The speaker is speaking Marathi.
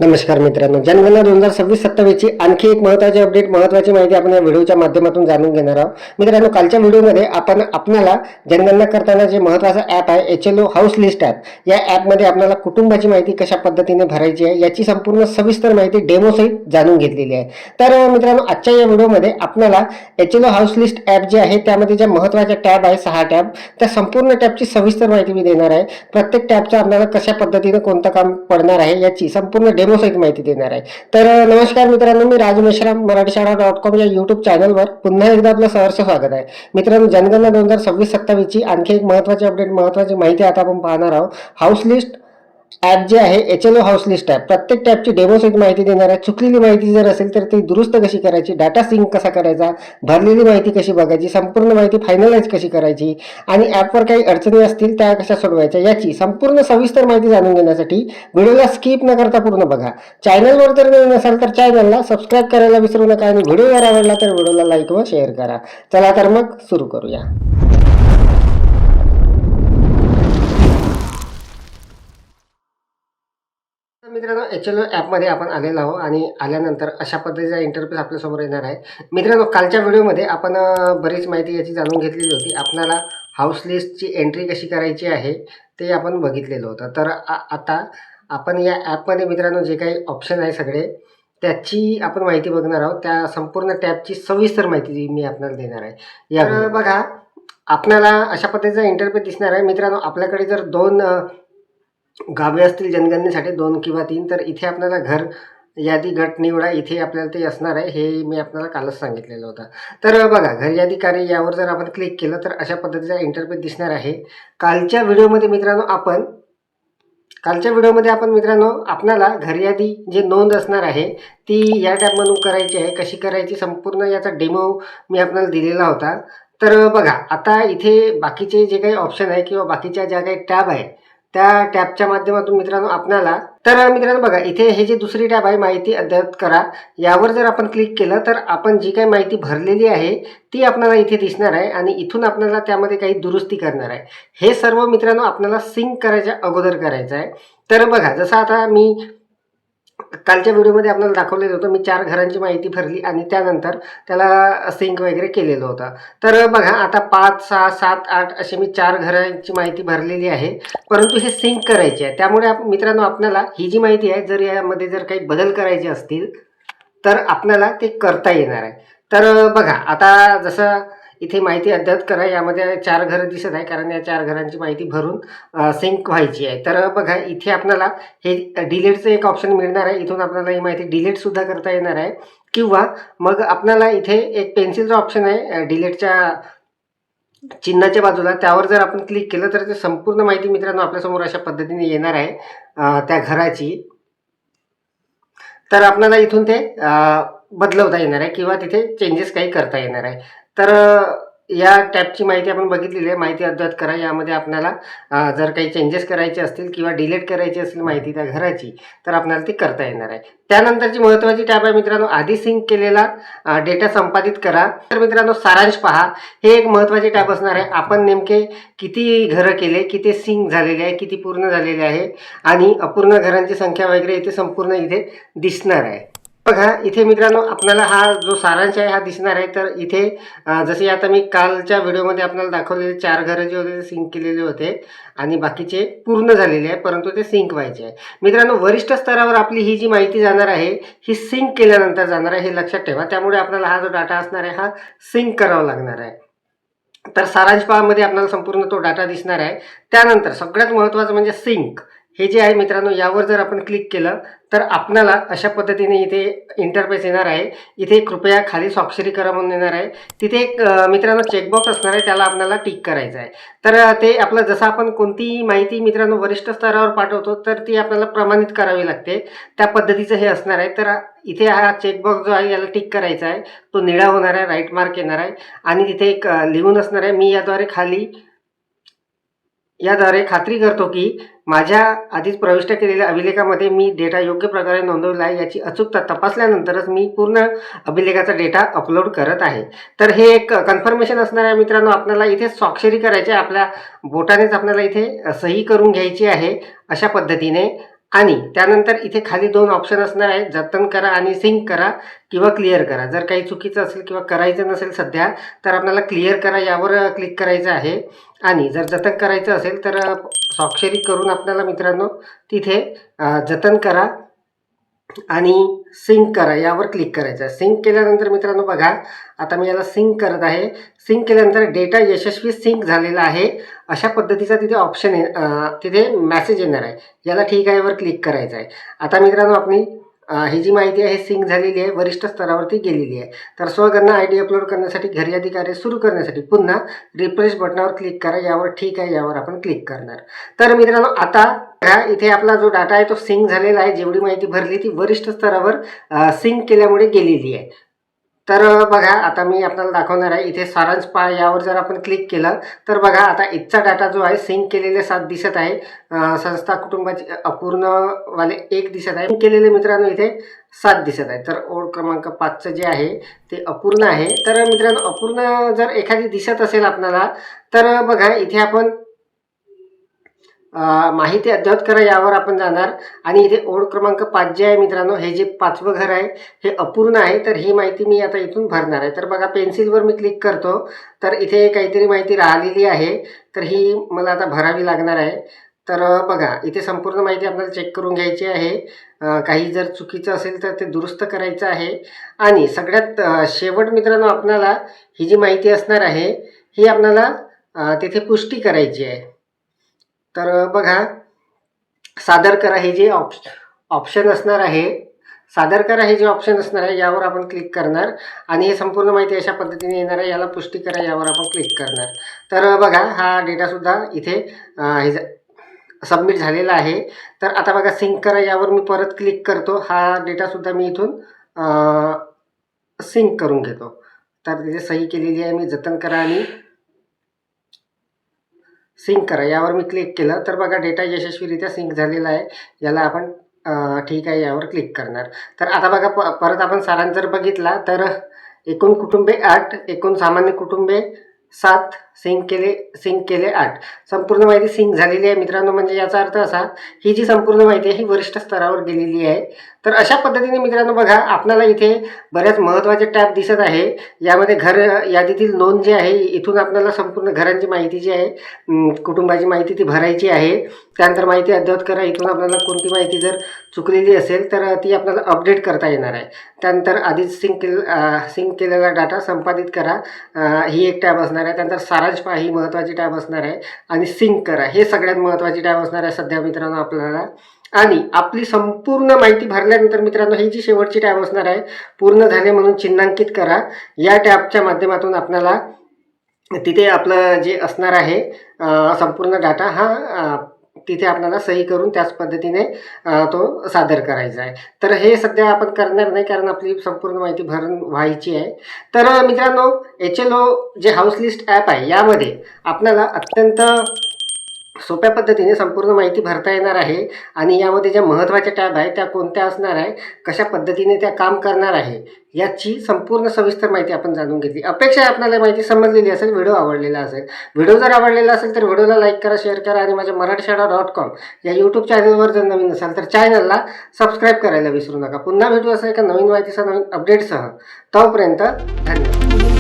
नमस्कार मित्रांनो, जनगणना 2026-27 आणखी एक महत्त्वाची अपडेट, महत्त्वाची माहिती आपण या व्हिडिओच्या माध्यमातून जाणून घेणार आहोत. मित्रांनो, कालच्या व्हिडिओमध्ये आपल्याला जनगणना करताना जे महत्त्वाचा ॲप आहे HLO हाऊस लिस्ट ॲप, या ॲपमध्ये आपल्याला कुटुंबाची माहिती कशा पद्धतीने भरायची आहे याची संपूर्ण सविस्तर माहिती डेमोसहित जाणून घेतलेली आहे. तर मित्रांनो, आजच्या या व्हिडिओमध्ये आपल्याला HLO हाऊस लिस्ट ॲप जे आहे त्यामध्ये ज्या महत्त्वाच्या टॅब आहे 6 टॅब, त्या संपूर्ण टॅबची सविस्तर माहिती मी देणार आहे. प्रत्येक टॅबचं आपल्याला कशा पद्धतीने कोणतं काम पडणार आहे याची संपूर्ण डेमोसहित माहिती देणार आहे. तर नमस्कार मित्रांनो, मी राजू मेश्राम मराठीशाळा.com या यूट्यूब चॅनलवर पुन्हा एकदा आपलं सहर्ष स्वागत आहे. मित्रांनो, जनगणना 2026-27 आणखी एक महत्त्वाची अपडेट, महत्त्वाची माहिती आता आपण पाहणार आहोत. हाऊस लिस्ट ॲप जे आहे HLO हाऊस लिस्ट ॲप, प्रत्येक टॅबची डेमोसहित माहिती देणार आहे. चुकलेली माहिती जर असेल तर ती दुरुस्त कशी करायची, डाटा सिंक कसा करायचा, भरलेली माहिती कशी बघायची, संपूर्ण माहिती फायनलाइज कशी करायची आणि ॲपवर काही अडचणी असतील त्या कशा सोडवायच्या याची संपूर्ण सविस्तर माहिती जाणून घेण्यासाठी व्हिडिओला स्किप न करता पूर्ण बघा. चॅनलवर जर नसाल तर चॅनलला सबस्क्राईब करायला विसरू नका आणि व्हिडिओ जर आवडला तर व्हिडिओला लाईक व शेअर करा. चला तर मग सुरू करूया. मित्रांनो, HLO ॲपमध्ये आपण आलेलो आहोत आणि आल्यानंतर अशा पद्धतीचा इंटरफेस आपल्यासमोर येणार आहे. मित्रांनो, कालच्या व्हिडिओमध्ये आपण बरीच माहिती याची जाणून घेतलेली होती. आपल्याला हाऊस लिस्टची एंट्री कशी करायची आहे ते आपण बघितलेलं होतं. तर आता आपण या ॲपमध्ये मित्रांनो जे काही ऑप्शन आहे सगळे त्याची आपण माहिती बघणार आहोत. त्या संपूर्ण टॅबची सविस्तर माहिती मी आपल्याला देणार आहे. या बघा, आपल्याला अशा पद्धतीचा इंटरफेस दिसणार आहे. मित्रांनो, आपल्याकडे जर 2 गावे असतील जनगणनेसाठी 2 किंवा 3, तर इथे आपल्याला घर यादी गट निवडा इथे आपल्याला ते असणार आहे. हे मी आपल्याला कालच सांगितलेलं होतं. तर बघा, घर यादी कार्य यावर जर आपण क्लिक केलं तर अशा पद्धतीचा इंटरफेस दिसणार आहे. कालच्या व्हिडिओमध्ये मित्रांनो आपल्याला घर यादी जे नोंद असणार आहे ती या टॅबमधून करायची आहे. कशी करायची संपूर्ण याचा डेमो मी आपल्याला दिलेला होता. तर बघा, आता इथे बाकीचे जे काही ऑप्शन आहे किंवा बाकीच्या ज्या काही टॅब आहे त्या टॅबच्या माध्यमातून मित्रांनो बघा, इथे हे जे दुसरी टॅब आहे माहिती अद्ययावत करा, यावर जर आपण क्लिक केलं तर आपण जी काही माहिती भरलेली आहे ती आपल्याला इथे दिसणार आहे आणि इथून आपल्याला त्यामध्ये काही दुरुस्ती करणार आहे. हे सर्व मित्रांनो आपल्याला सिंक करायच्या अगोदर करायचं आहे. तर बघा, जसं आता मी कालच्या व्हिडिओमध्ये आपल्याला दाखवलेलं होतं, मी 4 घरांची माहिती भरली आणि त्यानंतर त्याला सिंक वगैरे केलेलं होतं. तर बघा, आता 5, 6, 7, 8 असे मी 4 घरांची माहिती भरलेली आहे, परंतु हे सिंक करायचे आहे. त्यामुळे मित्रांनो आपल्याला ही जी माहिती आहे जर यामध्ये जर काही बदल करायचे असतील तर आपल्याला ते करता येणार आहे. तर बघा, आता जसं इथे माहिती अद्ययावत करा, यामध्ये 4 घरं दिसत आहे कारण या 4 घरांची माहिती भरून सिंक व्हायची आहे. तर बघा, इथे आपल्याला हे डिलीटचं एक ऑप्शन मिळणार आहे. इथून आपल्याला ही माहिती डिलीटसुद्धा करता येणार आहे किंवा मग आपल्याला इथे एक पेन्सिलचा ऑप्शन आहे डिलीटच्या चिन्हाच्या बाजूला, त्यावर जर आपण क्लिक केलं तर ते संपूर्ण माहिती मित्रांनो आपल्यासमोर अशा पद्धतीने येणार आहे त्या घराची. तर आपल्याला इथून ते बदलवता येणार आहे किंवा तिथे चेंजेस काही करता येणार आहे. तर या टॅबची माहिती आपण बघितलेली आहे. माहिती अद्ययावत करा, यामध्ये आपल्याला जर काही चेंजेस करायचे असतील किंवा डिलीट करायची असेल माहिती त्या घराची तर आपल्याला ती करता येणार आहे. त्यानंतरची महत्त्वाची टॅब आहे मित्रांनो, आधी सिंक केलेला डेटा संपादित करा. तर मित्रांनो, सारांश पहा, हे एक महत्त्वाचे टॅब असणार आहे. आपण नेमके किती घरं केले, किती सिंक झालेले आहे, किती पूर्ण झालेले आहे आणि अपूर्ण घरांची संख्या वगैरे इथे संपूर्ण इथे दिसणार आहे. बघा, इथे मित्रांनो आपल्याला हा जो सारांश आहे हा दिसणार आहे. तर इथे जसे आता मी कालच्या व्हिडिओमध्ये आपल्याला दाखवलेले 4 घरं जे होते ते सिंक केलेले होते आणि बाकीचे पूर्ण झालेले आहे, परंतु ते सिंक व्हायचे आहे. मित्रांनो, वरिष्ठ स्तरावर आपली ही जी माहिती जाणार आहे ही सिंक केल्यानंतर जाणार आहे, हे लक्षात ठेवा. त्यामुळे आपल्याला हा जो डाटा असणार आहे हा सिंक करावा लागणार आहे. तर सारांश पहामध्ये आपल्याला संपूर्ण तो डाटा दिसणार आहे. त्यानंतर सगळ्यात महत्त्वाचं म्हणजे सिंक हे जे आहे मित्रांनो, यावर जर आपण क्लिक केलं तर आपल्याला अशा पद्धतीने इथे इंटरफेस येणार आहे. इथे कृपया खाली स्वाक्षरी करा म्हणून येणार आहे. तिथे एक मित्रांनो चेकबॉक्स असणार आहे, त्याला आपल्याला टिक करायचं आहे. तर ते आपलं जसं आपण कोणतीही माहिती मित्रांनो वरिष्ठ स्तरावर पाठवतो तर ती आपल्याला प्रमाणित करावी लागते, त्या पद्धतीचं हे असणार आहे. तर इथे हा चेकबॉक्स जो आहे याला टिक करायचा आहे, तो निळा होणार आहे, राईट मार्क येणार आहे आणि तिथे एक लिहून असणार आहे. मी याद्वारे खात्री करतो की माझ्या आधीच प्रविष्ट केलेल्या अभिलेखामध्ये मी डेटा योग्य प्रकारे नोंदवला आहे याची अचूकता तपासल्यानंतरच मी पूर्ण अभिलेखाचा डेटा अपलोड करत आहे. तर हे एक कन्फर्मेशन असणार आहे मित्रांनो. आपल्याला इथे स्वाक्षरी करायची आहे, आपल्या बोटानेच आपल्याला इथे सही करून घ्यायची आहे अशा पद्धतीने. आणि त्यानंतर इथे खाली 2 ऑप्शन असणार आहेत, जतन करा आणि सिंक करा किंवा क्लिअर करा. जर काही चुकीचं असेल किंवा करायचं नसेल सध्या, तर आपल्याला क्लिअर करा यावर क्लिक करायचं आहे. आणि जर जतन करायचं असेल तर स्वाक्षरी करून आपल्याला मित्रांनो तिथे जतन करा आणि सिंक करा यावर क्लिक करायचं आहे. सिंक केल्यानंतर मित्रांनो बघा, आता मी याला सिंक करत आहे. सिंक केल्यानंतर डेटा यशस्वी सिंक झालेला आहे अशा पद्धतीचा तिथे ऑप्शन तिथे मेसेज येणार आहे. याला ठीक आहे वर क्लिक करायचं आहे. आता मित्रांनो आपली ही जी माहिती आहे सिंक झालेली आहे, वरिष्ठ स्तरावरती गेलेली आहे. तर स्वगणना आय डी अपलोड करण्यासाठी घरी अधिकारी सुरू करण्यासाठी पुन्हा रिफ्रेश बटनावर क्लिक करा. यावर ठीक आहे यावर आपण क्लिक करणार. तर मित्रांनो आता इथे आपला जो डाटा आहे तो सिंक झालेला आहे. जेवढी माहिती भरली ती वरिष्ठ स्तरावर सिंक केल्यामुळे गेलेली आहे. तर बघा आता मी आपल्याला दाखवणार आहे. इथे सारांश पहा यावर जर आपण क्लिक केलं तर बघा आता इथचा डाटा जो आहे सिंक केलेले 7 दिसत आहे. संस्था कुटुंबाची अपूर्णवाले 1 दिसत आहे. सिंक केलेले मित्रांनो इथे 7 दिसत आहे. तर ओळ क्रमांक 5चं जे आहे ते अपूर्ण आहे. तर मित्रांनो अपूर्ण जर एखादी दिसत असेल आपल्याला तर बघा इथे आपण माहिती अद्ययावत करा यावर आपण जाणार आणि इथे ओळ क्रमांक 5 जे आहे मित्रांनो, हे जे 5वं घर आहे हे अपूर्ण आहे. तर ही माहिती मी आता इथून भरणार आहे. तर बघा पेन्सिलवर मी क्लिक करतो तर इथे काहीतरी माहिती राहिलेली आहे. तर ही मला आता भरावी लागणार आहे. तर बघा इथे संपूर्ण माहिती आपल्याला चेक करून घ्यायची आहे. काही जर चुकीचं असेल तर ते दुरुस्त करायचं आहे. आणि सगळ्यात शेवट मित्रांनो आपल्याला ही जी माहिती असणार आहे ही आपल्याला तिथे पुष्टी करायची आहे. तर बघा सादर करा हे जे ऑप्शन असणार आहे, सादर करा हे जे ऑप्शन असणार आहे यावर आपण क्लिक करणार आणि हे संपूर्ण माहिती अशा पद्धतीने येणार आहे. याला पुष्टी करा यावर आपण क्लिक करणार. तर बघा हा डेटासुद्धा इथे हे सबमिट झालेला आहे. तर आता बघा सिंक करा यावर मी परत क्लिक करतो. हा डेटासुद्धा मी इथून सिंक करून घेतो. तर तिथे सही केलेली आहे मी. जतन करा आणि सिंक करा यावर मी क्लिक केलं तर बघा डेटा यशस्वीरित्या सिंक झालेला आहे. याला आपण ठीक आहे यावर क्लिक करणार. तर आता बघा परत आपण सारांश जर बघितला तर एकूण कुटुंबे 8, एकूण सामान्य कुटुंबे 7, सिंक केले 8. संपूर्ण माहिती सिंक झालेली आहे मित्रांनो. म्हणजे याचा अर्थ असा ही जी संपूर्ण माहिती आहे ही वरिष्ठ स्तरावर गेलेली आहे. तर अशा पद्धतीने मित्रांनो बघा आपल्याला इथे बऱ्याच महत्त्वाचे टॅब दिसत आहे. यामध्ये घर यादीतील नोंद जी आहे इथून आपल्याला संपूर्ण घरांची माहिती जी आहे कुटुंबाची माहिती ती भरायची आहे. त्यानंतर माहिती अद्ययावत करा. इथून आपल्याला कोणती माहिती जर चुकलेली असेल तर ती आपल्याला अपडेट करता येणार आहे. त्यानंतर आधीच सिंक केलेला डाटा संपादित करा ही एक टॅब असणार आहे. त्यानंतर सारांश पहा ही महत्त्वाची टॅब असणार आहे. आणि सिंक करा हे सगळ्यात महत्त्वाची टॅब असणार आहे सध्या मित्रांनो आपल्याला. आणि आपली संपूर्ण माहिती भरल्यानंतर मित्रांनो ही जी शेवटची टॅब असणार आहे पूर्ण झाले म्हणून चिन्हांकित करा. या टॅबच्या माध्यमातून आपल्याला तिथे आपलं जे असणार आहे संपूर्ण डाटा हा तिथे आपल्याला सही करून त्याच पद्धतीने तो सादर करायचा आहे. तर हे सध्या आपण करणार नाही कारण आपली संपूर्ण माहिती भरून व्हायची आहे. तर मित्रांनो HLO जे हाऊस लिस्ट ॲप आहे यामध्ये आपल्याला अत्यंत सोप्या पद्धतीने संपूर्ण माहिती भरता येणार आहे. आणि यामध्ये ज्या महत्त्वाच्या टॅब आहेत त्या कोणत्या असणार आहे, कशा पद्धतीने त्या काम करणार आहे याची संपूर्ण सविस्तर माहिती आपण जाणून घेतली. अपेक्षा आहे आपल्याला माहिती समजलेली असेल, व्हिडिओ आवडलेला असेल. व्हिडिओ जर आवडलेला असेल तर व्हिडिओला लाईक करा, शेअर करा आणि माझ्या मराठीशाळा.com या यूट्यूब चॅनलवर जर नवीन असाल तर चॅनलला सबस्क्राईब करायला विसरू नका. पुन्हा भेटू असं एका नवीन माहितीसह नवीन अपडेटसह. तोपर्यंत धन्यवाद.